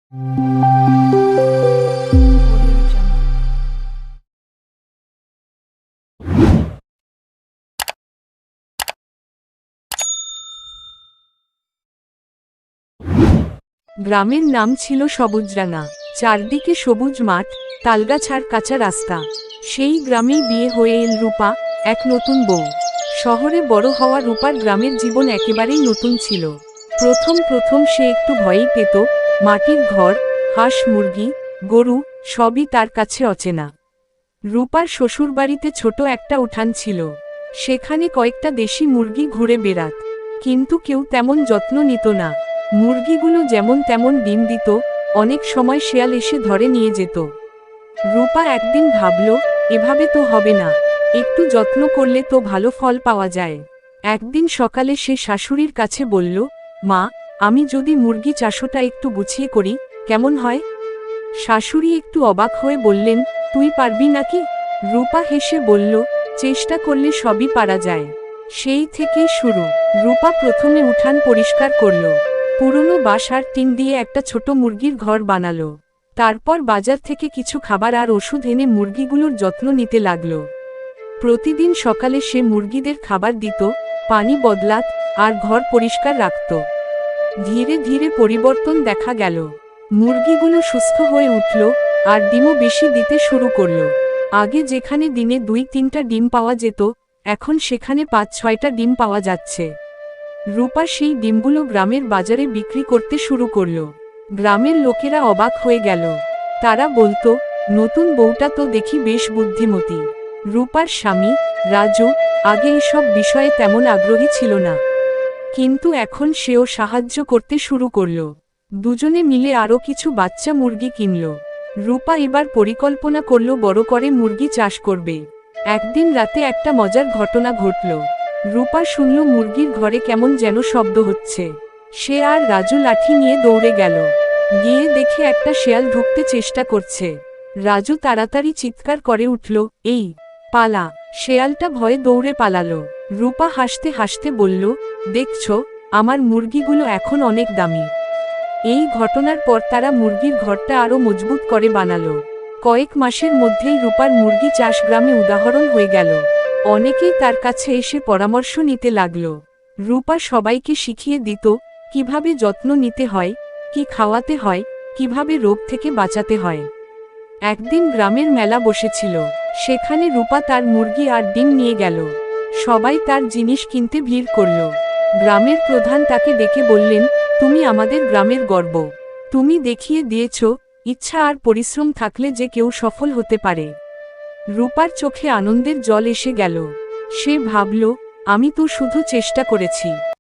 গ্রামের নাম ছিল সবুজরাঙা। চারদিকে সবুজ মাঠ, তালগাছ আর কাঁচা রাস্তা। সেই গ্রামেই বিয়ে হয়ে এল রূপা, এক নতুন বউ। শহরে বড় হওয়া রূপার গ্রামের জীবন একেবারেই নতুন ছিল। প্রথম প্রথম সে একটু ভয়ই পেত। মাটির ঘর, হাঁস মুরগি, গরু, সবই তার কাছে অচেনা। রূপার শ্বশুরবাড়িতে ছোট একটা উঠান ছিল। সেখানে কয়েকটা দেশি মুরগি ঘুরে বেড়াত, কিন্তু কেউ তেমন যত্ন নিত না। মুরগিগুলো যেমন তেমন ডিম দিত, অনেক সময় শেয়াল এসে ধরে নিয়ে যেত। রূপা একদিন ভাবল, এভাবে তো হবে না, একটু যত্ন করলে তো ভালো ফল পাওয়া যায়। একদিন সকালে সে শাশুড়ির কাছে বলল, মা, আমি যদি মুরগি চাষটা একটু গুছিয়ে করি, কেমন হয়? শাশুড়ি একটু অবাক হয়ে বললেন, তুই পারবি নাকি? রূপা হেসে বলল, চেষ্টা করলে সবই পারা যায়। সেই থেকেই শুরু। রূপা প্রথমে উঠান পরিষ্কার করল, পুরনো বাঁশ আর টিন দিয়ে একটা ছোট মুরগির ঘর বানালো। তারপর বাজার থেকে কিছু খাবার আর ওষুধ এনে মুরগিগুলোর যত্ন নিতে লাগল। প্রতিদিন সকালে সে মুরগিদের খাবার দিত, পানি বদলাত, আর ঘর পরিষ্কার রাখত। ধীরে ধীরে পরিবর্তন দেখা গেল। মুরগিগুলো সুস্থ হয়ে উঠল, আর ডিমও বেশি দিতে শুরু করল। আগে যেখানে দিনে 2-3টা ডিম পাওয়া যেত, এখন সেখানে 5-6টা ডিম পাওয়া যাচ্ছে। রূপা সেই ডিমগুলো গ্রামের বাজারে বিক্রি করতে শুরু করল। গ্রামের লোকেরা অবাক হয়ে গেল। তারা বলতো, নতুন বউটা তো দেখি বেশ বুদ্ধিমতী। রূপার স্বামী, রাজু, আগে এসব বিষয়ে তেমন আগ্রহী ছিল না, কিন্তু এখন সেও সাহায্য করতে শুরু করল। দুজনে মিলে আরও কিছু বাচ্চা মুরগি কিনল। রূপা এবার পরিকল্পনা করল বড় করে মুরগি চাষ করবে। একদিন রাতে একটা মজার ঘটনা ঘটল। রূপা শুনল মুরগির ঘরে কেমন যেন শব্দ হচ্ছে। সে আর রাজু লাঠি নিয়ে দৌড়ে গেল। গিয়ে দেখে একটা শেয়াল ঢুকতে চেষ্টা করছে। রাজু তাড়াতাড়ি চিৎকার করে উঠল, এই, পালা! শেয়ালটা ভয়ে দৌড়ে পালালো। রূপা হাসতে হাসতে বলল, দেখছো, আমার মুরগিগুলো এখন অনেক দামি। এই ঘটনার পর তারা মুরগির ঘরটা আরও মজবুত করে বানালো। কয়েক মাসের মধ্যেই রূপার মুরগি চাষ গ্রামে উদাহরণ হয়ে গেল। অনেকেই তার কাছে এসে পরামর্শ নিতে লাগল। রূপা সবাইকে শিখিয়ে দিত, কিভাবে যত্ন নিতে হয়, কি খাওয়াতে হয়, কিভাবে রোগ থেকে বাঁচাতে হয়। একদিন গ্রামের মেলা বসেছিল। সেখানে রূপা তার মুরগি আর ডিম নিয়ে গেল। সবাই তার জিনিস কিনতে ভিড় করল। গ্রামের প্রধান তাকে ডেকে বললেন, তুমি আমাদের গ্রামের গর্ব। তুমি দেখিয়ে দিয়েছ, ইচ্ছা আর পরিশ্রম থাকলে যে কেউ সফল হতে পারে। রূপার চোখে আনন্দের জল এসে গেল। সে ভাবল, আমি তো শুধু চেষ্টা করেছি,